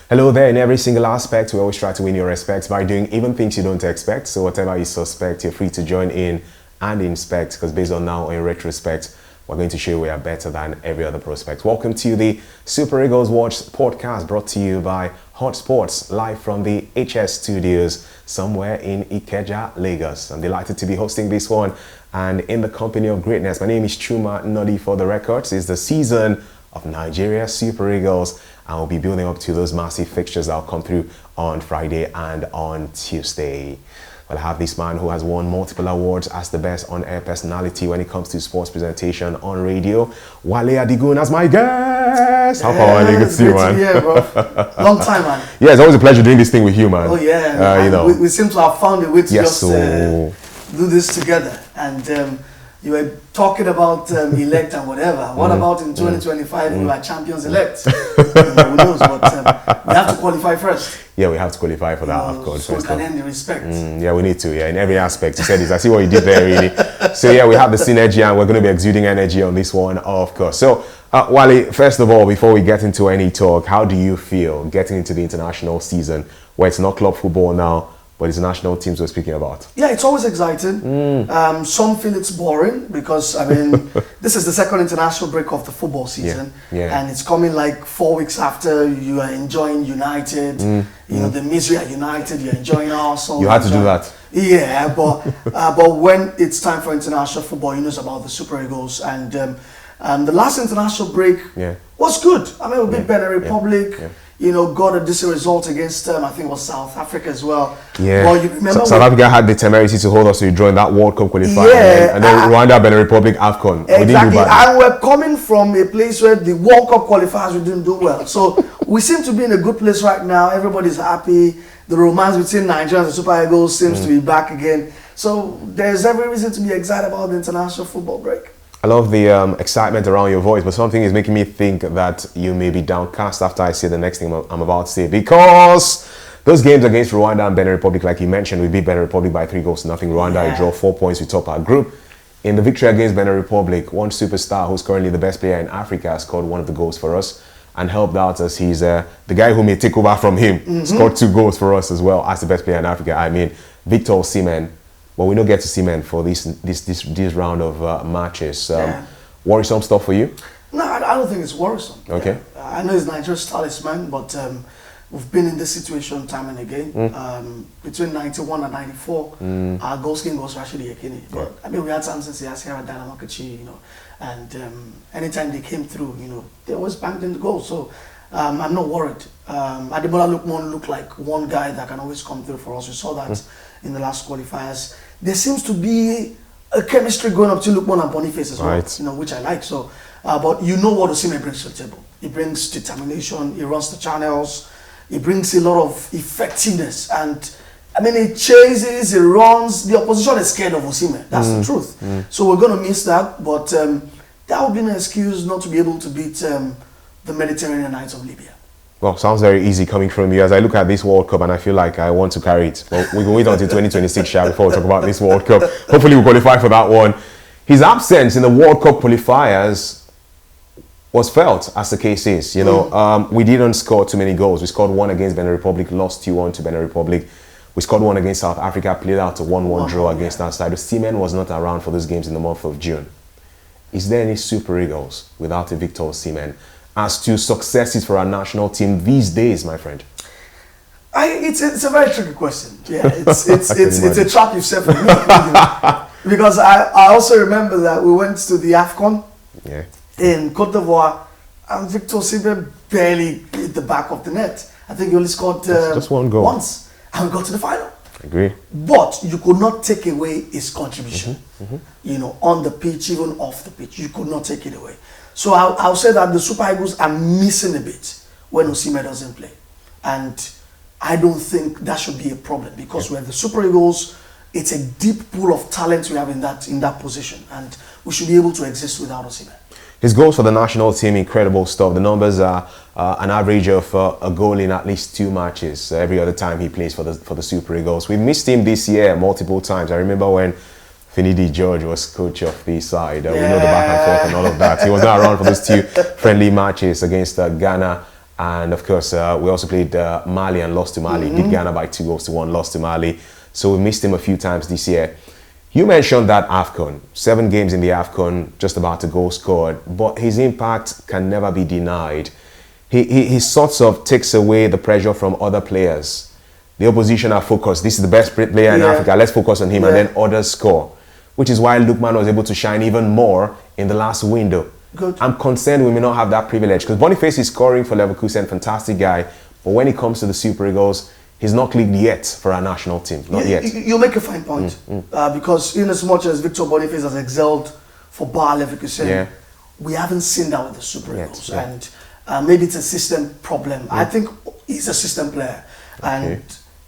Hello there. In every single aspect, we always try to win your respect by doing even things you don't expect. So whatever you suspect, you're free to join in and inspect, because based on now, in retrospect, we're going to show you we are better than every other prospect. Welcome to the Super Eagles Watch podcast, brought to you by Hot Sports, live from the HS studios somewhere in Ikeja, Lagos. I'm delighted to be hosting this one and in the company of greatness. My name is Chuma, Nnoli for the records. It's the season of Nigeria Super Eagles, and we'll be building up to those massive fixtures that will come through on Friday and on Tuesday. Well, I have this man who has won multiple awards as the best on-air personality when it comes to sports presentation on radio. Wale Adigun as my guest. How far, Wale? Good to see you, man. Yeah, bro. Long time, man. Yeah, it's always a pleasure doing this thing with you, man. Oh, yeah. You know. We seem to have found a way to Yes, do this together. And you were talking about elect and whatever. What about in 2025 we are champions elect? Who knows? But we have to qualify first. Yeah, we have to qualify for that, of course. So we can earn the respect. Yeah, we need to. Yeah, in every aspect. You said this. I see what you did there, really. So yeah, we have the synergy, and we're going to be exuding energy on this one, of course. So, Wale, first of all, before we get into any talk, how do you feel getting into the international season, where it's not club football now, but it's national teams we're speaking about? Yeah, it's always exciting. Some feel it's boring because, I mean, this is the second international break of the football season. Yeah. And it's coming like 4 weeks after you are enjoying United. You know, the misery at United, you're enjoying Arsenal. You had to do that. Yeah, but when it's time for international football, you know about the Super Eagles. And the last international break was good. I mean, we beat Benin Republic. You know, got a decent result against I think it was South Africa as well. Yeah. Well, you remember South Africa had the temerity to hold us to join that World Cup qualifier. Yeah, and then Rwanda, Benin Republic, AFCON. Exactly. And we're coming from a place where the World Cup qualifiers we didn't do well. So we seem to be in a good place right now. Everybody's happy. The romance between Nigeria and the Super Eagles seems to be back again. So there's every reason to be excited about the international football break. I love the excitement around your voice, but something is making me think that you may be downcast after I say the next thing I'm about to say, because those games against Rwanda and Benin Republic, like you mentioned, we beat Benin Republic by 3-0. Rwanda, I draw 4 points, we top our group. In the victory against Benin Republic, one superstar who's currently the best player in Africa scored one of the goals for us and helped out as he's the guy who may take over from him, scored 2 goals for us as well as the best player in Africa. I mean, Victor Osimhen. But we don't get to see men for this round of matches. Worrisome stuff for you? No, I don't think it's worrisome. Okay. Yeah. I know it's Nigeria's talisman, but we've been in this situation time and again. Between 91 and 94, our goal scoring was actually Ekini. But I mean, we had Samson Siasia and Dana Makachi, you know, and anytime they came through, you know, they always banged in the goal. So I'm not worried. Adebola Lookman looked like one guy that can always come through for us. We saw that in the last qualifiers. There seems to be a chemistry going up to Lookman and Boniface as well, you know, which I like. So, but you know what Osimhen brings to the table. He brings determination. He runs the channels. He brings a lot of effectiveness, and I mean, he chases, he runs. The opposition is scared of Osimhen. That's the truth. So we're going to miss that, but that would be an excuse not to be able to beat the Mediterranean Knights of Libya. Well, sounds very easy coming from you. As I look at this World Cup, and I feel like I want to carry it. Well, we can wait until 2026 before we talk about this World Cup. Hopefully, we'll qualify for that one. His absence in the World Cup qualifiers was felt, as the case is. You know, we didn't score too many goals. We scored 1 against Benin Republic, lost 2-1 to Benin Republic. We scored 1 against South Africa, played out a 1-1 draw against our side. Osimhen was not around for those games in the month of June. Is there any Super Eagles without a Victor Osimhen as to successes for our national team these days, my friend? It's a very tricky question. Yeah, it's a trap you've set for me. Because I also remember that we went to the AFCON in Cote d'Ivoire, and Victor Osimhen barely hit the back of the net. I think he only scored just 1 goal once, and we got to the final. Agree. But you could not take away his contribution, you know, on the pitch, even off the pitch. You could not take it away. So I'll say that the Super Eagles are missing a bit when Osimhen doesn't play. And I don't think that should be a problem, because we're the Super Eagles. It's a deep pool of talent we have in that position, and we should be able to exist without Osimhen. His goals for the national team, incredible stuff. The numbers are an average of a goal in at least 2 matches every other time he plays for the Super Eagles. We missed him this year multiple times. I remember when Finidi George was coach of the side. We know the back and forth and all of that. He was not around for those 2 friendly matches against Ghana And of course, we also played Mali and lost to Mali. Beat Ghana by 2-1, lost to Mali. So we missed him a few times this year. You mentioned that AFCON, 7 games in the AFCON, just about a goal scored, but his impact can never be denied. He sort of takes away the pressure from other players. The opposition are focused. This is the best player in Africa. Let's focus on him, and then others score. Which is why Lookman was able to shine even more in the last window. Good. I'm concerned we may not have that privilege, because Boniface is scoring for Leverkusen, fantastic guy, but when it comes to the Super Eagles, he's not clicked yet for our national team. Not yet. You make a fine point. Because in as much as Victor Boniface has excelled for Bayer Leverkusen, we haven't seen that with the Super Eagles. And maybe it's a system problem. I think he's a system player. And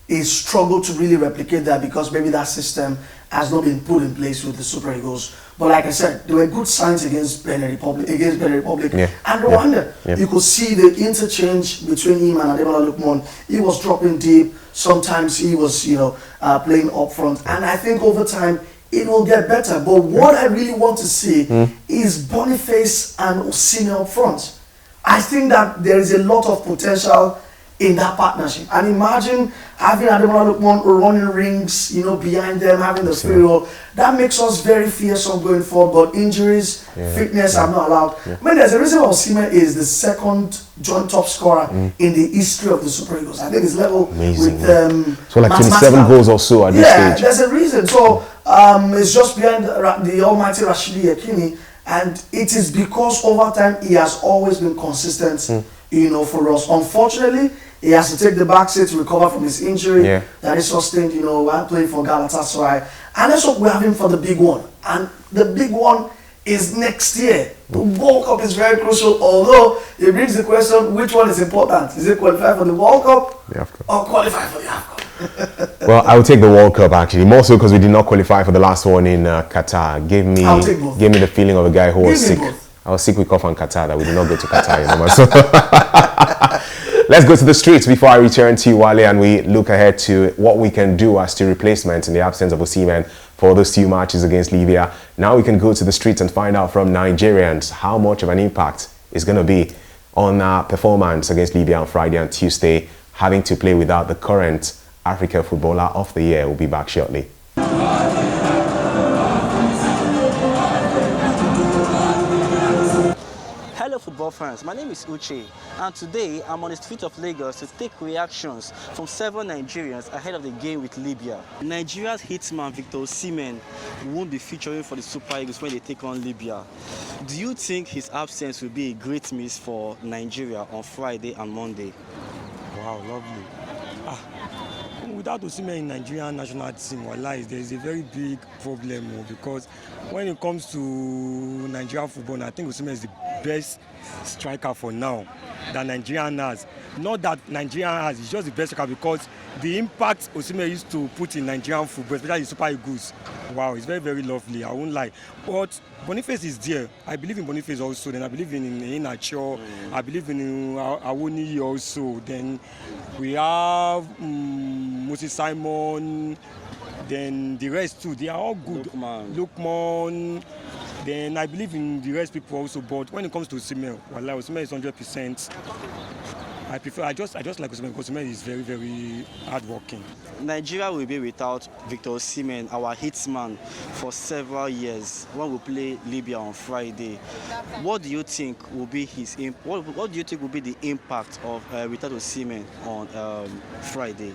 he's struggled to really replicate that because maybe that system has not been put in place with the Super Eagles. But like I said, there were good signs against Benin Republic, and Rwanda. You could see the interchange between him and Ademola Lookman. He was dropping deep. Sometimes he was, playing up front. And I think over time, it will get better. But what I really want to see is Boniface and Osimhen up front. I think that there is a lot of potential in that partnership. And imagine having Ademola Lookman running rings, behind them, having the free roll. That makes us very fearsome going forward. But injuries, fitness are not allowed. I mean, there's a reason why Osimhen is the second joint top scorer in the history of the Super Eagles. I think it's level with so like 27 goals or so at this stage. There's a reason. So it's just behind the almighty Rashidi Yekini, and it is because over time he has always been consistent, for us. Unfortunately, he has to take the back seat to recover from his injury that he sustained, while playing for Galatasaray. And that's what we have him for the big one. And the big one is next year. The World Cup is very crucial, although it brings the question, which one is important? Is it qualify for the World Cup or qualify for the AFCON? Well, I would take the World Cup actually, more so because we did not qualify for the last one in Qatar. Gave me the feeling of a guy who was sick. I was sick with cough on Qatar, that we did not go to Qatar. So let's go to the streets before I return to you, Wale, and we look ahead to what we can do as to replacement in the absence of Osimhen for those 2 matches against Libya. Now we can go to the streets and find out from Nigerians how much of an impact is going to be on our performance against Libya on Friday and Tuesday, having to play without the current Africa Footballer of the Year. We'll be back shortly. Hello football fans, my name is Uche, and today I'm on the street of Lagos to take reactions from several Nigerians ahead of the game with Libya. Nigeria's hitman Victor Osimhen won't be featuring for the Super Eagles when they take on Libya. Do you think his absence will be a great miss for Nigeria on Friday and Monday? Wow, lovely. Without Osimhen in Nigerian national team, there is a very big problem because when it comes to Nigerian football, I think Osimhen is the best striker for now that Nigerian has. Not that Nigerian has, it's just the best striker because the impact Osimhen used to put in Nigerian football, especially the Super Eagles, wow, it's very, very lovely, I won't lie. But Boniface is there. I believe in Boniface also, then I believe in Inacho, I believe in Awoni also, then we have Moses Simon, then the rest too, they are all good. Lookman. Then I believe in the rest people also, but when it comes to Osimhen, Osimhen is 100%. I just like Osimhen because Osimhen is very, very hardworking. Nigeria will be without Victor Osimhen, our hitman, for several years when we play Libya on Friday. What do you think will be what do you think will be the impact of without Osimhen on Friday?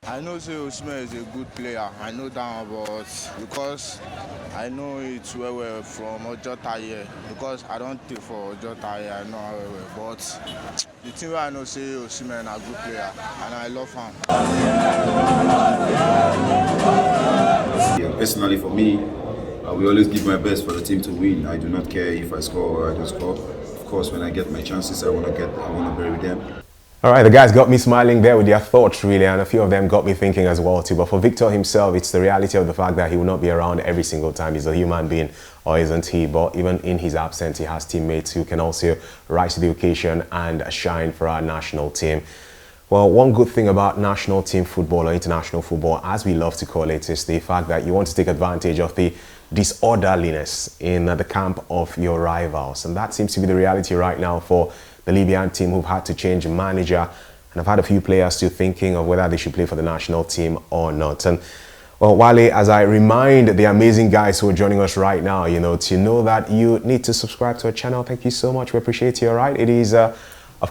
I know Osimhen is a good player. I know that, but because I know it well from Ojota here. Because I don't take for Ojota here, I know well. But the thing where I know Osimhen is a good player, and I love him. Yeah, personally for me, I will always give my best for the team to win. I do not care if I score or I don't score. Of course, when I get my chances, I want to bury them. All right, the guys got me smiling there with their thoughts, really, and a few of them got me thinking as well, too. But for Victor himself, it's the reality of the fact that he will not be around every single time. He's a human being, or isn't he? But even in his absence, he has teammates who can also rise to the occasion and shine for our national team. Well, one good thing about national team football or international football, as we love to call it, is the fact that you want to take advantage of the disorderliness in the camp of your rivals. And that seems to be the reality right now for the Libyan team, who've had to change manager. And I've had a few players still thinking of whether they should play for the national team or not. And well, Wale, as I remind the amazing guys who are joining us right now, you know, to know that you need to subscribe to our channel. Thank you so much. We appreciate you, all right? It is, of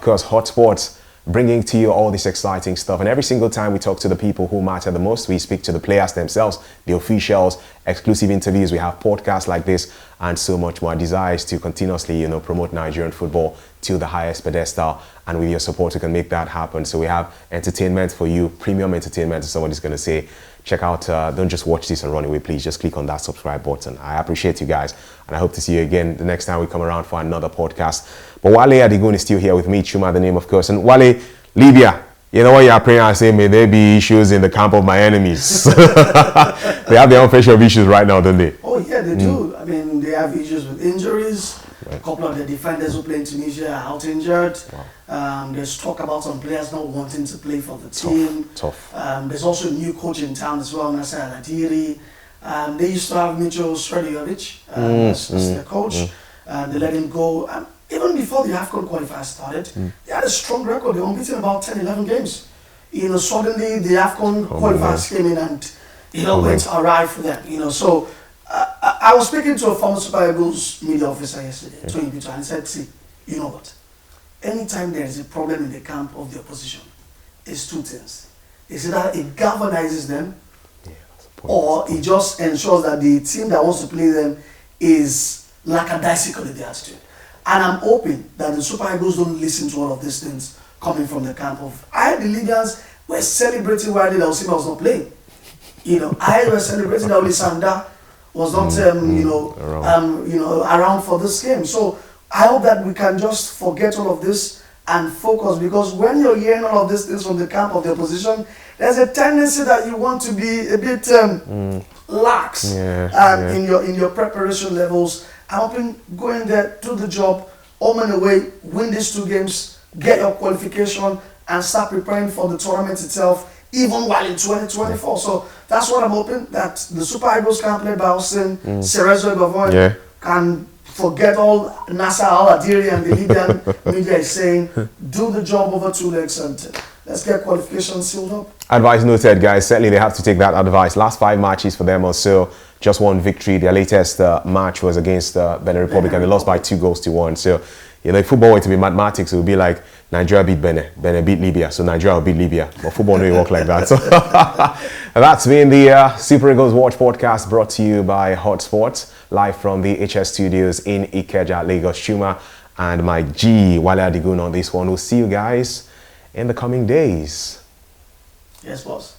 course, Hot Sports, bringing to you all this exciting stuff. And every single time we talk to the people who matter the most, we speak to the players themselves, the officials, exclusive interviews, we have podcasts like this, and so much more. Our desire is to continuously, you know, promote Nigerian football to the highest pedestal, and with your support, we can make that happen. So we have entertainment for you, premium entertainment, as somebody's going to say. Check out, don't just watch this and run away, please. Just click on that subscribe button. I appreciate you guys, and I hope to see you again the next time we come around for another podcast. But Wale Adigun is still here with me, Chuma, the name, of course. And Wale, Libya, you know what you're praying and saying, may there be issues in the camp of my enemies. They have their own facial issues right now, don't they? Oh, yeah, they do. I mean, they have issues with injuries. A couple of the defenders who play in Tunisia are out injured. Wow. There's talk about some players not wanting to play for the team. Tough. There's also a new coach in town as well, Nasser Al-Adiri. They used to have Mitchell Srediovic as their coach. They let him go. Even before the AFCON qualifiers started, they had a strong record. They were unbeaten about 10, 11 games. You know, suddenly the AFCON qualifiers came in and, you know, went awry for them. You know, so I was speaking to a former Super Eagles media officer yesterday, Tony Peter, and he said, see, you know what? Anytime there is a problem in the camp of the opposition, it's two things. It's either it galvanizes them, or it just ensures that the team that wants to play them is lackadaisical in the attitude. And I'm hoping that the Super Eagles don't listen to all of these things coming from the camp of. I heard the Libyans were celebrating while Victor Osimhen was not playing. You know, I was celebrating that Olisanda was not, around for this game. So I hope that we can just forget all of this and focus, because when you're hearing all of these things from the camp of the opposition, there's a tendency that you want to be a bit lax in your preparation levels. I'm hoping go in there, do the job, home and away, win these two games, get your qualification, and start preparing for the tournament itself, even while in 2024. So that's what I'm hoping, that the Super Eagles can play by Austin, Cerezo Gavon can forget all Nasser Al-Adiri and the Libyan media is saying, do the job over 2 legs and let's get qualification sealed up. Advice noted, guys. Certainly they have to take that advice. Last 5 matches for them or so, just one victory. Their latest match was against Benin Republic, and they lost by 2-1. So, you know, if football were to be mathematics, it would be like Nigeria beat Benin, Benin beat Libya, so Nigeria will beat Libya. But football doesn't work like that. So that's been the Super Eagles Watch podcast, brought to you by Hot Sports, live from the HS Studios in Ikeja, Lagos. Chuma and my G, Wale Adigun on this one. We'll see you guys in the coming days. Yes, boss.